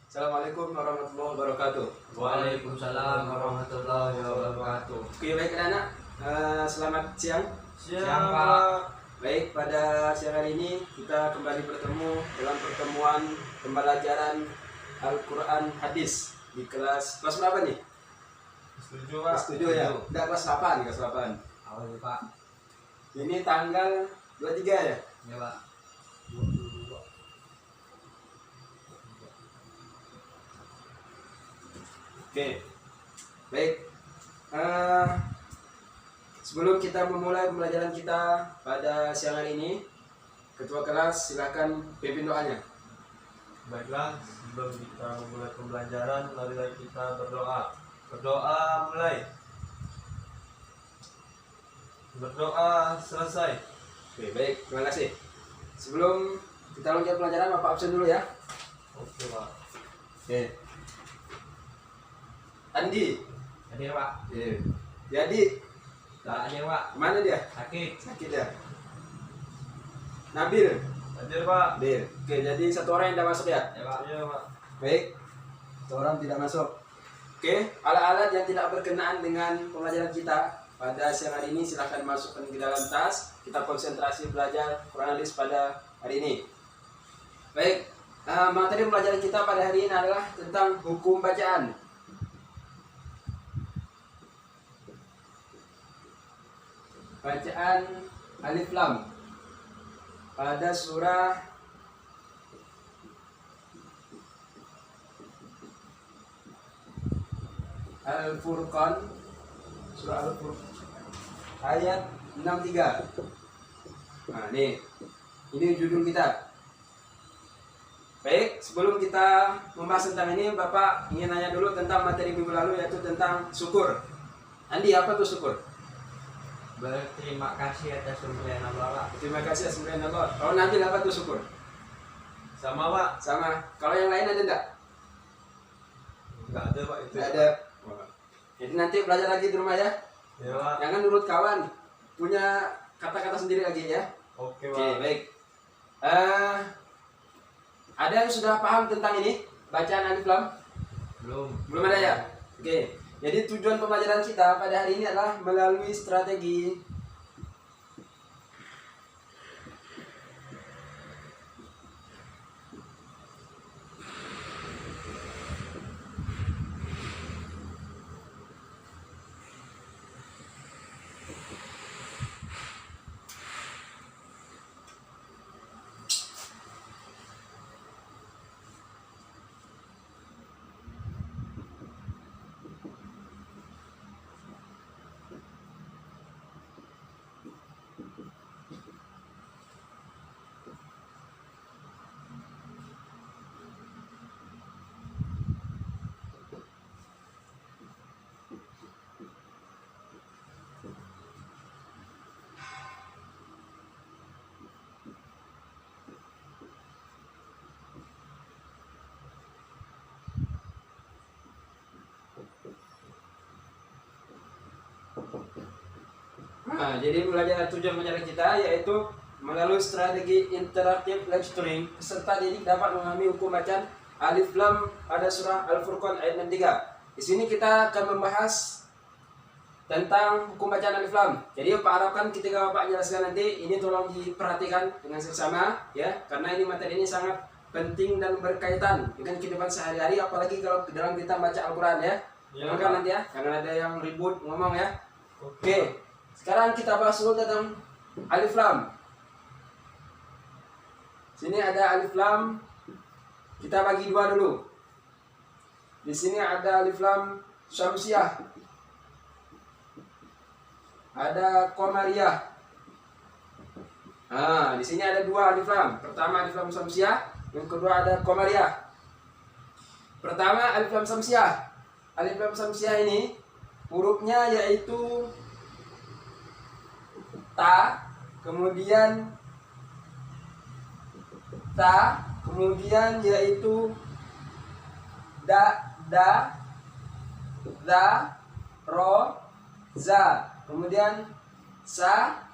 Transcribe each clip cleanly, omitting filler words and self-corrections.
Assalamualaikum warahmatullahi wabarakatuh. Waalaikumsalam warahmatullahi wabarakatuh. Oke, baik anak-anak. Selamat siang. Siang, Pak. Baik, pada siang hari ini kita kembali bertemu dalam pertemuan pembelajaran Al-Quran Hadis di kelas berapa nih? Setuju, Pak. Kelas 7 ya? Udah kelas 8, kelas 8. Awal, Pak. Ini tanggal 23 ya? Ya, Pak. Oke, baik. Sebelum kita memulai pembelajaran kita pada siang hari ini, ketua kelas silakan pimpin doanya. Baiklah, sebelum kita memulai pembelajaran, marilah kita berdoa. Berdoa mulai. Berdoa selesai. Oke, baik. Terima kasih. Sebelum kita lanjut pelajaran, Bapak absen dulu ya. Oke, Pak. Oke. Andi. Hadir, Pak. Jadi, Tak hadir, Pak. kemana dia? Sakit. Sakit ya? Nabil. Hadir, Pak. Nabil. Oke, jadi satu orang yang tidak masuk ya? Ya, Pak. Iya, Pak. Baik. Satu orang tidak masuk. Oke, alat-alat yang tidak berkenaan dengan pembelajaran kita pada siang hari ini silahkan masukkan ke dalam tas. Kita konsentrasi belajar Quran Hadis pada hari ini. Baik, materi pembelajaran kita pada hari ini adalah tentang hukum bacaan. Bacaan Alif Lam pada surah Al-Furqan, surah Al-Furqan ayat 63. Nah, ini judul kita. Baik, sebelum kita membahas tentang ini, Bapak ingin nanya dulu tentang materi minggu lalu, yaitu tentang syukur. Andi, apa tuh syukur? Berterima kasih atas pemberian Allah, Pak. Terima kasih atas pemberian Allah. Kalau Nabil, apa tuh syukur? Sama, Pak. Sama. Kalau yang lain ada enggak? Enggak ada, Pak. Itu. Tidak ada. Jadi nanti belajar lagi di rumah ya. Ya, Pak. Jangan nurut kawan. Punya kata-kata sendiri lagi ya. Oke, Oke, Pak. baik. Ada yang sudah paham tentang ini? Bacaan Alif Lam? Belum. Belum ada ya? Oke. Jadi tujuan pembelajaran kita pada hari ini adalah melalui strategi jadi tujuan pembelajaran kita yaitu melalui strategi interaktif lecturing, peserta didik dapat memahami hukum bacaan Alif Lam pada surah Al-Furqan ayat 63. Di sini kita akan membahas tentang hukum bacaan Alif Lam. Jadi Pak harapkan ketika Bapak jelaskan nanti ini tolong diperhatikan dengan seksama ya, karena ini materi ini sangat penting dan berkaitan dengan kehidupan sehari-hari, apalagi kalau dalam kita baca Al-Quran ya. Ya, Jangan nanti ya, jangan ada yang ribut ngomong ya. Oke. Sekarang kita bahas dulu tentang Alif Lam. Sini ada Alif Lam. Kita bagi dua dulu. Di sini ada Alif Lam Syamsiah. Ada Qamariyah. Di sini ada dua Alif Lam. Pertama Alif Lam Syamsiah, yang kedua ada Qamariyah. Pertama Alif Lam Syamsiah. Alif Lam Syamsiah ini hurufnya yaitu ta, kemudian ta, kemudian yaitu da, za, ro, za, kemudian sa,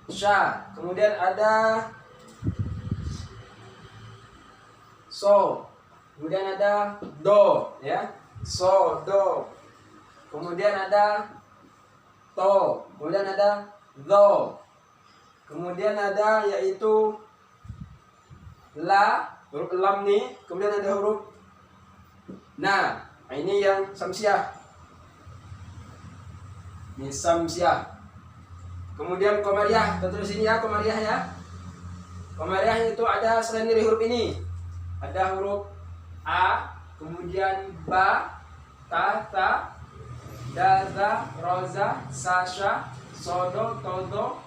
sya, kemudian ada so, Kemudian ada do, ya. So, do. Kemudian ada to. Kemudian ada do. Kemudian ada yaitu la, huruf lam nih. Kemudian ada huruf na. Nah, ini yang samsiah. Ini samsiah. Kemudian komariah. Kita tulis sini ya, komariah ya. Komariah itu ada selain dari huruf ini. Ada huruf a, kemudian ba, ta, daza, roza, sasha, sodo, todo.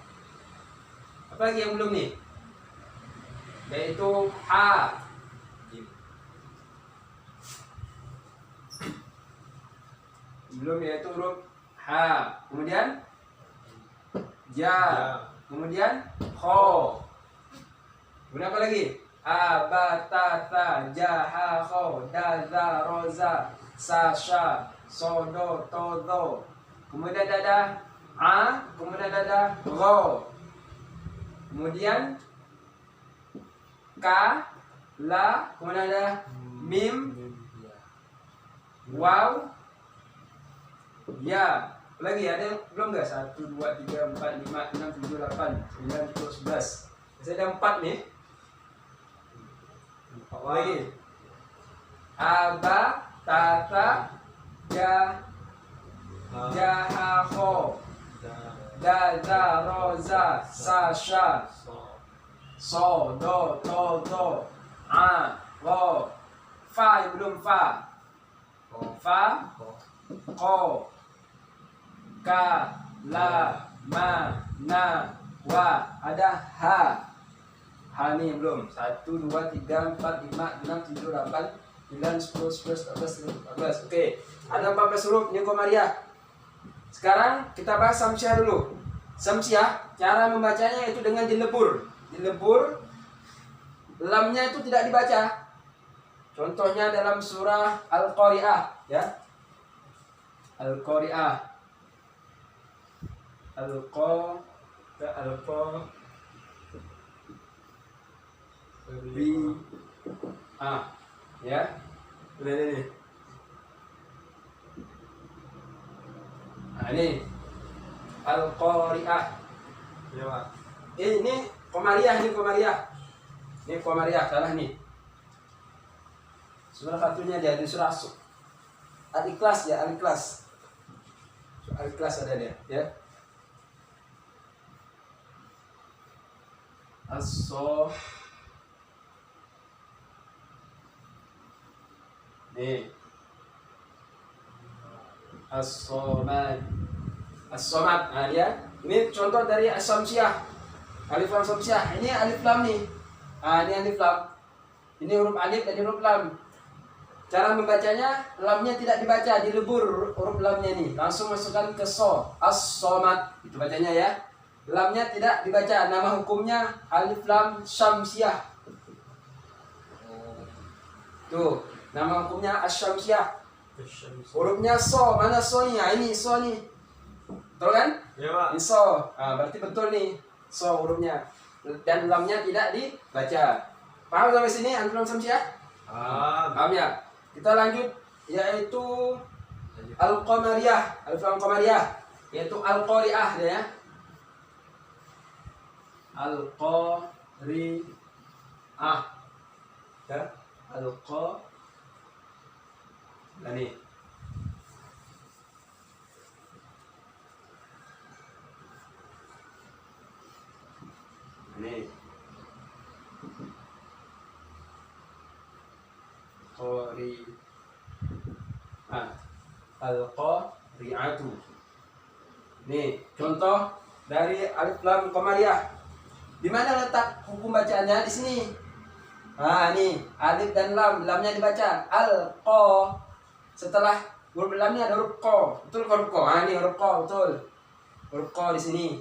Apa lagi yang belum nih? Yaitu ha. Belum, yaitu huruf ha. Kemudian ja. Kemudian ho. Kemudian apa lagi? A, ba, ta, ja, ha, ho, da, za, roza, sa, sha, so, do, to, do. Kemudian ada a, kemudian ada ro. Kemudian ka, la, kemudian ada mim, waw, ya. Lagi ada yang belum nggak? 1, 2, 3, 4, 5, 6, 7, 8, 9, 10, 11. Masih ada 4 nih. Lagi aba, tata, ja, ha, ho, da, za, roza, sa, sha, so, do, to, do, a, ro, fa, belum fa, ko, ka, la, ma, na, wa, ada ha. Ha nih belum. 1, 2, 3, 4, 5, 6, 7, 8, 9, 10, 11, 12, 13. Oke. Ada 14 huruf ini komariah. Sekarang kita bahas samsiah dulu. Samsiah, cara membacanya itu dengan dilebur. Dilebur, lamnya itu tidak dibaca. Contohnya dalam surah Al-Qari'ah, ya. Al-Qari'ah. Ya. Ini. Nah, ini Al-Qari'ah. Ya, Pak. Ini komariah, ini komariah. Ini komariah, salah nih. Surah satunya dia di surah Al-Ikhlas ya, Al-Ikhlas. Al-Ikhlas ada dia, ya. As-so. Nih. As-somad. As-somad. Nah, dia. Ini contoh dari as-samsiah. Alif lam samsiah. Ini alif lam nih. Ah, ini alif lam. Ini huruf alif dan huruf lam. Cara membacanya, lamnya tidak dibaca, dilebur huruf lamnya nih. Langsung masukkan ke so. As-somad. Itu bacanya ya. Lamnya tidak dibaca. Nama hukumnya alif lam syamsiah. Tuh. Nama hukumnya as-syamsiah. Hurufnya so, mana so nih? Nah, ini so nih. Betul kan? Ya, Pak. Ini so. Nah, berarti betul nih. So hurufnya. Dan lamnya tidak dibaca. Paham sampai sini alif lam syamsiah? Paham ya? Kita lanjut yaitu al-qamariyah, alif lam qamariyah, yaitu al-qari'ah ya. Al-qari'ah. Ya, al-qa. Nah, nih. Ini. Al-qari'atu. Nih, contoh dari alif lam qamariyah. Di mana letak hukum bacaannya? Di sini. Nah, ini alif dan lam, lamnya dibaca al-qa. Setelah huruf lamnya ada huruf qa. Betul huruf qa. Nah, ini huruf qa, betul. Huruf qa di sini.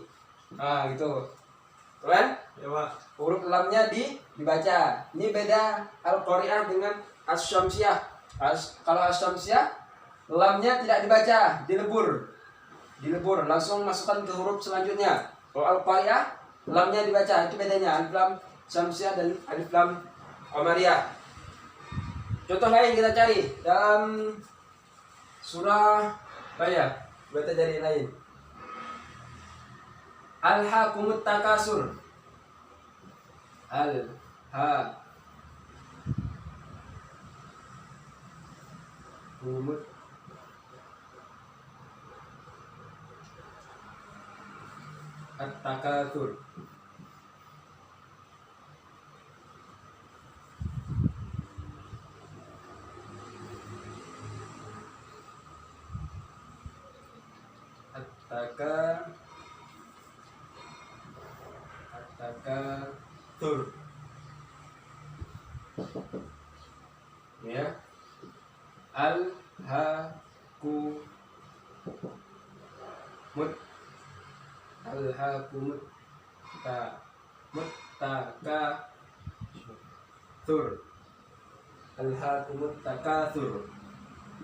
Nah, gitu. Betul kan? Ya, Pak. Huruf lamnya dibaca. Ini beda al-qari'ah dengan as-syamsiah. Kalau as-syamsiah lamnya tidak dibaca, dilebur. Dilebur, langsung masukkan ke huruf selanjutnya. Kalau al-qari'ah lamnya dibaca. Itu bedanya alif lam syamsiah dan alif lam qamariyah. Contoh lain kita cari dalam surah apa ya? Kita cari lain. Alhaakumut takasur. Alhaakumut at-takatsur. At-takatsur. Ya. Alhaakumut takatsur. Alhaakumut takatsur.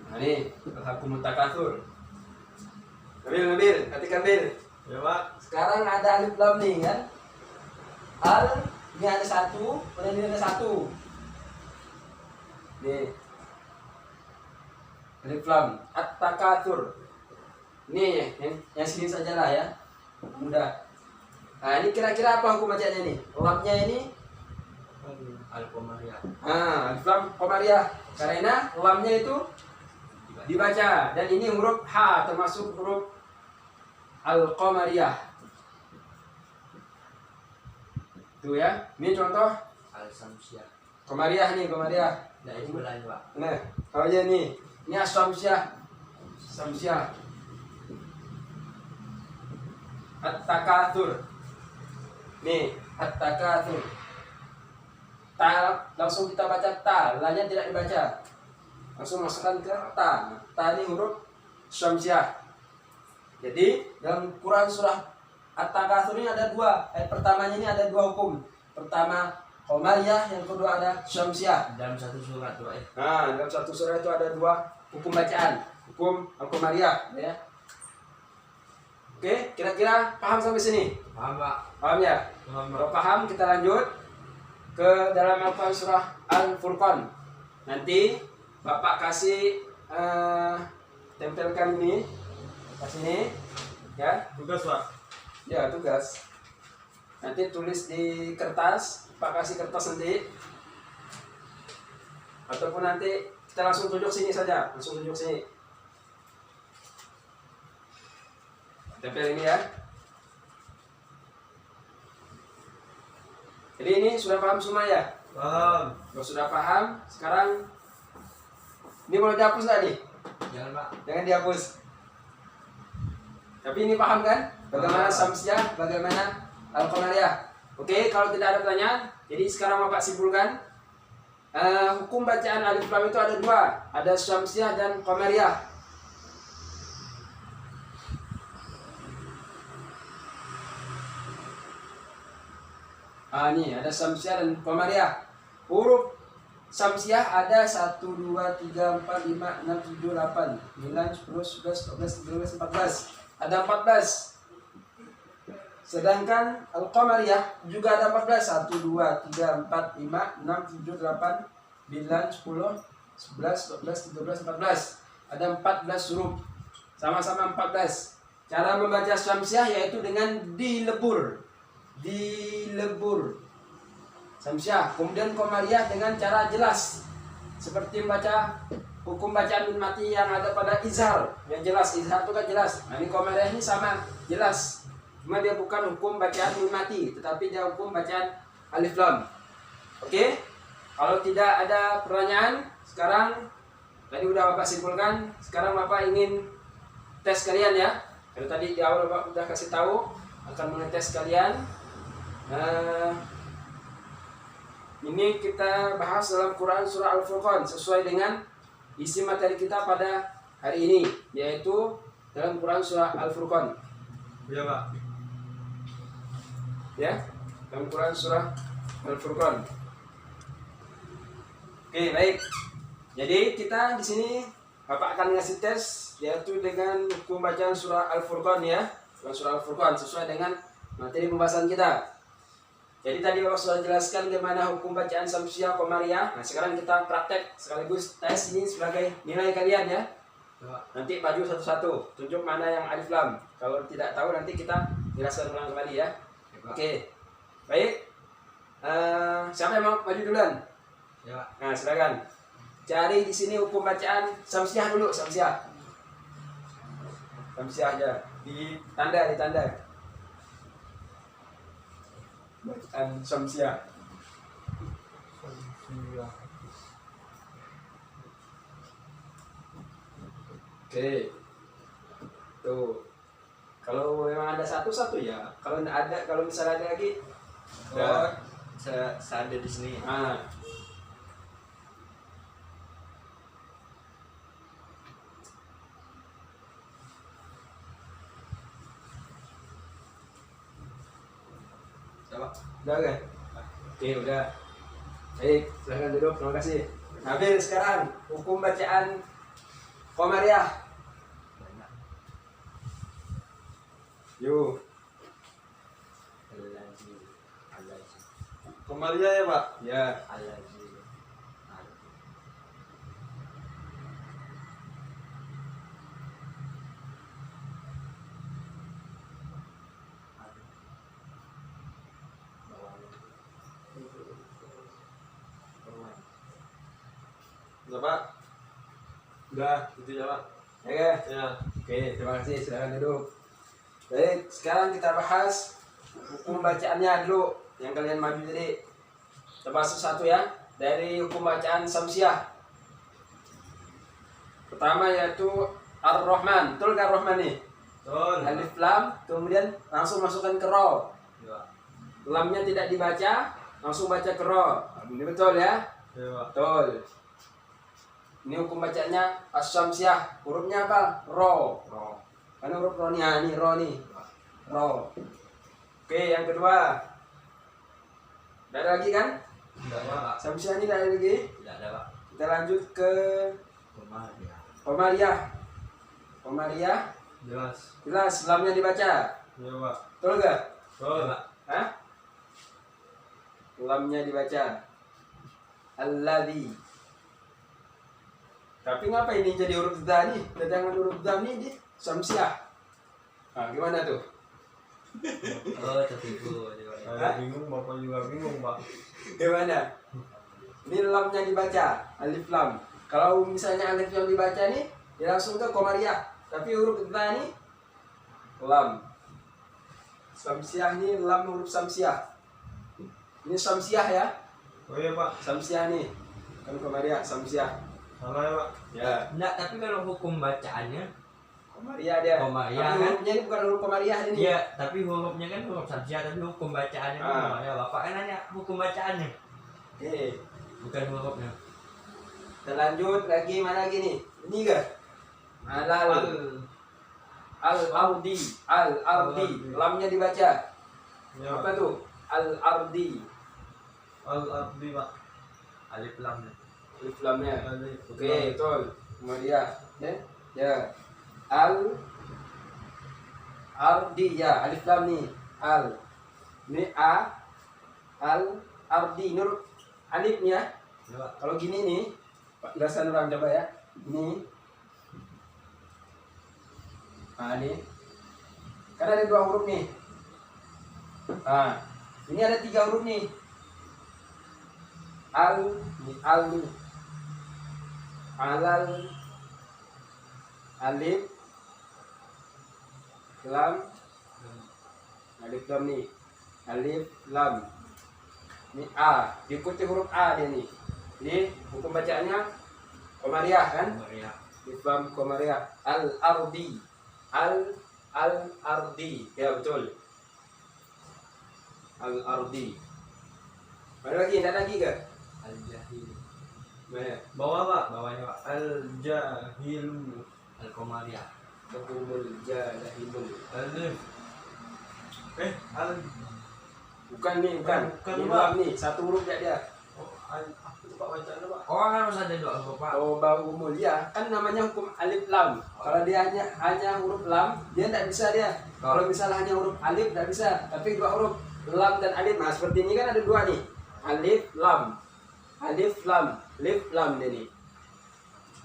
Nah ini alhaakumut takatsur. Nabil, perhatikan Bil. Ya Pak. Sekarang ada alif lam nih kan? Ini ada satu, kemudian ini ada satu. Nih. Alif lam, at-takatsur. Ini yang sini saja lah ya. Mudah. Nah, ini kira-kira apa hukum bacanya nih? Lamnya ini Al-Qamariyah. alif lam qamariyah. Karena lamnya itu dibaca dan ini huruf H termasuk huruf al-qamariyah. Tuh ya. Ini contoh Al-Samsiyah. qamariyah nih, qamariyah. Nah, ini belanja Pak. Nah, kalau aja nih. Ini as-samsiyah. Samsiyah. At-takatsur. Nih, at-takatsur. Ta langsung kita baca ta, la-nya tidak dibaca. Langsung masukkan ke ta. Ta ini huruf syamsiah. Jadi dalam Quran surah At-Takatsur ini ada dua. Ayat pertamanya ini ada dua hukum. Pertama qamariyah, yang kedua ada syamsiah. Dalam satu surat Pak. Nah, dalam satu surah itu ada dua hukum bacaan. Hukum al-qamariyah, ya. Oke, kira-kira paham sampai sini? Paham Pak. Paham ya? Paham Pak. Kalau paham, kita lanjut ke dalam Al-Quran surah Al-Furqan. Nanti Bapak kasih tempelkan ini, pas ini, ya. Tugas Pak. Ya, tugas. Nanti tulis di kertas, Pak kasih kertas nanti. Ataupun nanti kita langsung tunjuk sini saja, langsung tunjuk sini. Tempel ini ya. Jadi ini sudah paham semua ya? Paham. Kalau sudah paham, sekarang ini boleh dihapus nggak nih? Jangan Pak. Jangan dihapus. Tapi ini paham kan? Bagaimana samsiyah, bagaimana al-qamariyah. Oke, kalau tidak ada pertanyaan, jadi sekarang Bapak simpulkan. Hukum bacaan alif lam itu ada dua, ada syamsiah dan qamariyah. Ini ada syamsiah dan qamariyah. Huruf syamsiah ada 1, 2, 3, 4, 5, 6, 7, 8, 9, 10, 11, 12, 13, 14. Ada 14. Sedangkan al-qamariyah juga ada 14. 1, 2, 3, 4, 5, 6, 7, 8, 9, 10, 11, 12, 13, 14. Ada 14 huruf. Sama-sama 14. Cara membaca syamsiah yaitu dengan dilebur. Syamsiah. Kemudian qamariyah dengan cara jelas. Seperti membaca hukum bacaan nun mati yang ada pada izhar. Yang jelas, izhar itu kan jelas. Nah, ini qamariyah ini sama, jelas. Cuma dia bukan hukum bacaan nun mati, tetapi dia hukum bacaan alif lam. Oke? Kalau tidak ada pertanyaan, sekarang tadi udah Bapak simpulkan, sekarang Bapak ingin tes kalian ya. Kalau tadi di awal Bapak udah kasih tahu akan mengetes kalian. Ini kita bahas dalam Quran surah Al-Furqan sesuai dengan isi materi kita pada hari ini, yaitu dalam Quran surah Al-Furqan. Iya Pak. Ya, dalam Quran surah Al-Furqan. Oke, baik. Jadi kita di sini Bapak akan ngasih tes yaitu dengan hukum bacaan surah Al-Furqan ya. Surah Al-Furqan sesuai dengan materi pembahasan kita. Jadi tadi Bapak sudah jelaskan bagaimana hukum bacaan samsiah komariah. Nah sekarang kita praktek sekaligus tes ini sebagai nilai kalian ya. Ya. Nanti maju satu-satu, tunjuk mana yang alif lam. Kalau tidak tahu nanti kita jelaskan ulang kembali ya. Oke, baik. Siapa yang mau maju duluan? Ya. Nah silakan. Cari di sini hukum bacaan samsiah dulu, samsiah. Samsiah aja. Di tanda. Bacaan samsiah. Iya. Oke. Tuh. Kalau memang ada satu ya. Kalau tidak ada, kalau misalnya ada lagi, Oh, saya ada di sini. ah, Coba. udah kan? Oke, udah. Baik, silahkan duduk. Terima kasih. Nabil sekarang hukum bacaan komariah. Yuk. Komariah ya, Pak? Ya. Udah, Pak? Udah. Itu ya, Pak? Ya. Ya. Oke, terima kasih. Silahkan duduk. Baik, sekarang kita bahas hukum bacaannya dulu yang kalian maju tadi. Kita bahas satu ya, dari hukum bacaan samsiah. Pertama yaitu Ar-Rahman. Betul kan Ar-Rahman nih? Betul. Alif lam, kemudian langsung masukkan ke ro. Ya. Lamnya tidak dibaca, langsung baca ke ro. Ini betul ya? Ya, Pak. Betul. Ini hukum bacanya as-samsiah. Hurufnya apa? Ro. Kan huruf ro nih, nih ro nih. Ro. Oke, yang kedua. Tidak ada lagi kan? Tidak ada, Pak. Samsiah ini tidak ada lagi. Tidak ada, Pak. Kita lanjut ke Komariah. komariah. Komariah. Jelas. Jelas, lamnya dibaca. Ya, Pak. Betul gak? Betul. Hah? Lamnya dibaca. Alladzi. Tapi ngapa ini jadi huruf dha nih? Kedatangan huruf dha nih di samsiah. Nah, gimana tuh? Oh, tertipu. Saya bingung, Bapak juga bingung, Pak. Gimana? Ini lamnya dibaca, alif lam. Kalau misalnya alif lam dibaca nih, ya langsung ke komariah. Tapi huruf dha nih lam. Samsiah ini lam huruf samsiah. Ini samsiah ya. Oh iya, Pak. Samsiah nih. Kan komariah, samsiah. Salah ya, Pak. Ya. Enggak, tapi kalau hukum bacaannya, Komariah dia. Komariah, Tapi kan? hurufnya ini bukan huruf komariah ini. iya, tapi hurufnya kan huruf samsiah, tapi hukum bacaannya Ah. ya Bapak kan nanya hukum bacaannya, Oke. bukan hurufnya. Kita lanjut lagi, mana lagi nih? Ini enggak? Alal. Al-ardi. Al-ardi. Lamnya dibaca. Ya, Apa tuh? Al-ardi. Al-Abdi, Pak. Alif lam. Alif lamnya. Alif. Oke, betul. Kemudian ya. Ya. Al-ardi ya, alif lam nih. Al. Ini a. Al-ardi. Ini huruf alifnya. Ya, Pak. Kalau gini nih, Pak jelaskan orang coba ya. Ini. Nah, ini. Kan ada 2 huruf nih. Nah, ini ada 3 huruf nih. Al, ini al nih. Alal, alif, lam, alif lam nih. Alif lam. Ini a, diikuti huruf a dia nih. Ini hukum bacaannya komariah kan? Komariah. Alif lam komariah. Al-ardi. Al-ardi. Ya betul. Al-ardi. Mana lagi? Ada lagi ke? Al-jahil. Mana? Bawah, Pak. Bawahnya Pak. Al-Jahilu. Al-Komariah. Hukumul jahilun. Alif. Al. Bukan nih, bukan. Bukan, Ini Pak. lam nih, satu huruf ya dia. Oh, apa itu, Pak, bacaan, Pak? Oh, harus ada 2 huruf Pak. Oh, bau mulia kan namanya hukum alif lam. Kalau dia hanya huruf lam, dia tidak bisa dia. Kalau misalnya hanya huruf alif tidak bisa, tapi 2 huruf. lam dan alif. Nah, seperti ini kan ada dua nih. Alif, lam. Alif, lam. Alif, lam ini.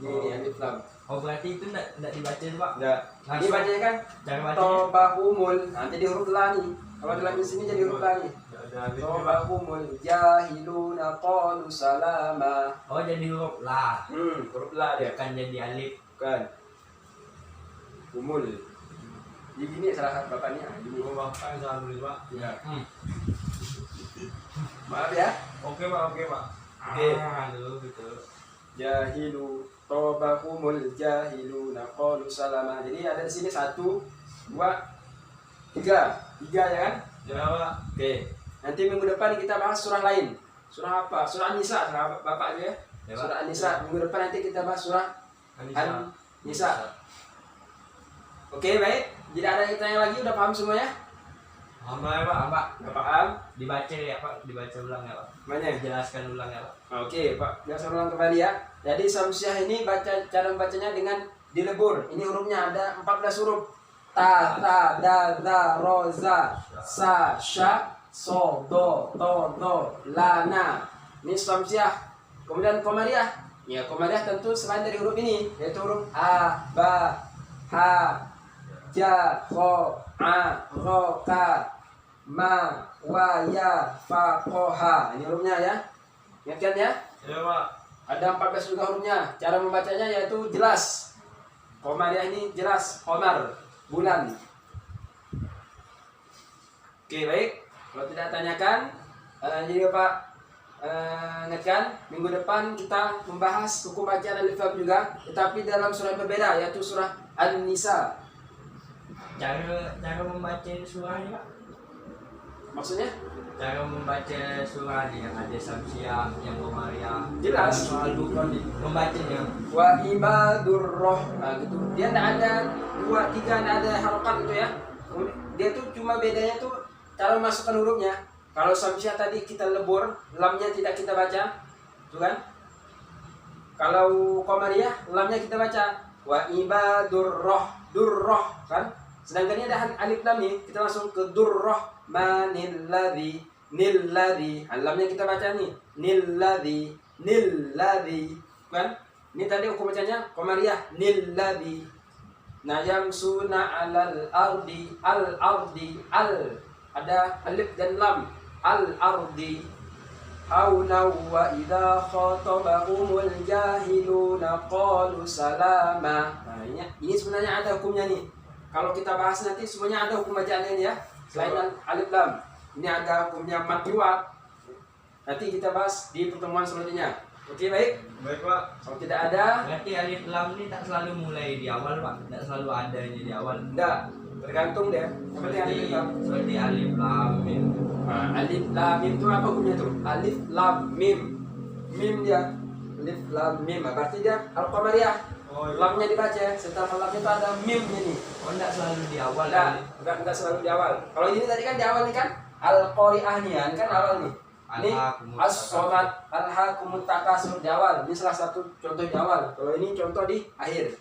Ini alif, lam. Oh berarti itu enggak dibaca tuh Pak? Enggak. Ini Langsung. bacanya kan Cara bacanya? tobahumul. Nah, jadi huruf la nih. Kalau dalam sini jadi huruf la nih. Nggak ada alifnya, Pak. Tobahumul jahiluna qalu salama. Oh jadi huruf la. Huruf la dia. Bukan jadi alif. Bukan. Humul. Jadi gini salah satu bapaknya. Gini. Oh, Bapak yang salah nulis, Pak. Ya. Hmm. Maaf ya. Oke, Pak. Oke, Pak. Oke. Aduh gitu. Jahilu tobahumul jahiluna qalu salama. Jadi ada di sini 1, 2, 3. 3 ya kan? Ya, Pak. Oke. Nanti minggu depan kita bahas surah lain. Surah apa? Surah An-Nisa, surah Bapak aja ya. Ya, Pak. Surah An-Nisa. Minggu depan nanti kita bahas surah Anissa. An-Nisa. Oke, baik. Tidak ada yang tanya lagi, udah paham semuanya? Hamba ya, Pak. Pak, Udah paham? dibaca ya Pak, dibaca ulang ya Pak. Mana? Jelaskan ulang ya Pak. Oke, Pak. Biasa ulang kembali ya. Jadi Samsiah ini cara membacanya dengan dilebur. Ini hurufnya ada 14 huruf. Ta, ro, za, sa, sya, so, do, la, na. Ini Samsiah. Kemudian Komariah. Ya, Komariah tentu selain dari huruf ini, yaitu huruf a, ba, ha, ja, kho, a, ro, ka, ma, wa, ya, fa, ko, ha. Ini hurufnya ya. Ingatkan ya. Ya, Pak. Ada 14 juga hurufnya. Cara membacanya yaitu jelas. Komariah ini jelas. Komar, bulan. Oke, baik. Kalau tidak tanyakan, jadi Bapak ingatkan, minggu depan kita membahas hukum bacaan alif lam juga, tetapi dalam surah yang berbeda, yaitu surah An-Nisa. Cara membaca surah ini Pak. Maksudnya? Cara membaca surah ini yang ada Samsiah, yang Komariah. Jelas. Selalu membacanya. Wa ibadur roh. Nah, gitu. Dia tidak ada 2, 3, tidak ada harokat gitu ya. Dia tuh cuma bedanya tuh cara memasukkan hurufnya. Kalau Samsiah tadi kita lebur, lamnya tidak kita baca, tuh kan? Kalau Komariah, lamnya kita baca. Wa ibadur roh, durroh kan? Sedangkan ini ada alif lam nih, kita langsung ke durroh manilladzi, nilladzi. Lamnya kita baca nih, nilladzi, kan? Ini tadi hukum bacanya Komariah, nilladzi. Nah, yang suna alal ardi, al ardi, al. Ada alif dan lam. Al-ardi auna wa idza khatabahumul jahiluna qalu salama. Nah, ini sebenarnya ada hukumnya nih. Kalau kita bahas nanti semuanya ada hukum bacaannya ini ya. Selain alif lam. Ini ada hukumnya mad liwat. Nanti kita bahas di pertemuan selanjutnya. Oke, baik? Baik, Pak. Kalau tidak ada, Berarti alif lam ini tak selalu mulai di awal Pak, tak selalu adanya di awal. enggak. Tergantung deh. Yang penting alif lam. Seperti alif lam mim. Nah, alif lam mim itu apa hukumnya tuh? Alif lam mim. Mim dia. Alif lam mim. Berarti dia al-qamariyah. Oh, iya. Lamnya dibaca. Setelah lamnya itu ada mimnya nih. Oh enggak selalu di awal Enggak selalu di awal. Kalau ini tadi kan di awal nih kan al-qari'ah nih kan awal nih. Ini Alhaakumut as-somat alhaakumut takasur di awal. Ini salah satu contoh di awal. Kalau ini contoh di akhir.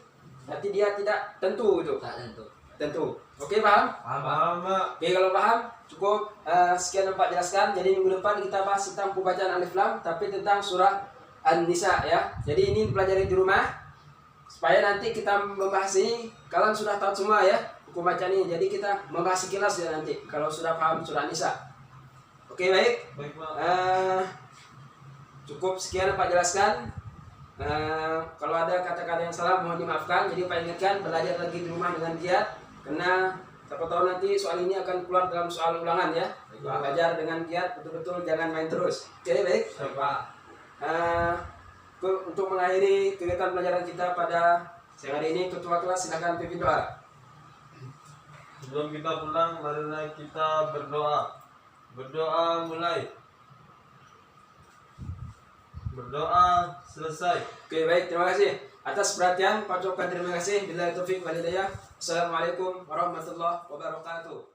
Berarti dia tidak tentu itu. Tak tentu. Tentu. Oke, paham? Paham Pak? Paham, Pak. Oke, kalau paham cukup sekian yang Pak jelaskan. Jadi minggu depan kita bahas tentang pembacaan alif lam, tapi tentang surah An-Nisa ya. Jadi ini pelajari di rumah supaya nanti kita membahas ini. Kalian sudah tahu semua ya hukum bacaan ini. Jadi kita membahas sekilas ya nanti kalau sudah paham surah An-Nisa. Oke, baik. Baik, Pak. Cukup sekian yang Pak jelaskan. Kalau ada kata-kata yang salah mohon dimaafkan. Jadi Pak ingatkan belajar lagi di rumah dengan giat. Karena siapa tahu nanti soal ini akan keluar dalam soal ulangan ya. Belajar dengan giat, betul-betul jangan main terus. Oke, baik. Siap, Pak. Untuk mengakhiri kegiatan pelajaran kita pada siang hari ini, ketua kelas silakan pimpin doa. Sebelum kita pulang, marilah kita berdoa. Berdoa mulai. Berdoa selesai. Oke, baik, terima kasih atas perhatian Pak Cokan, terima kasih. Billahi taufik wal hidayah. Assalamualaikum warahmatullahi wabarakatuh.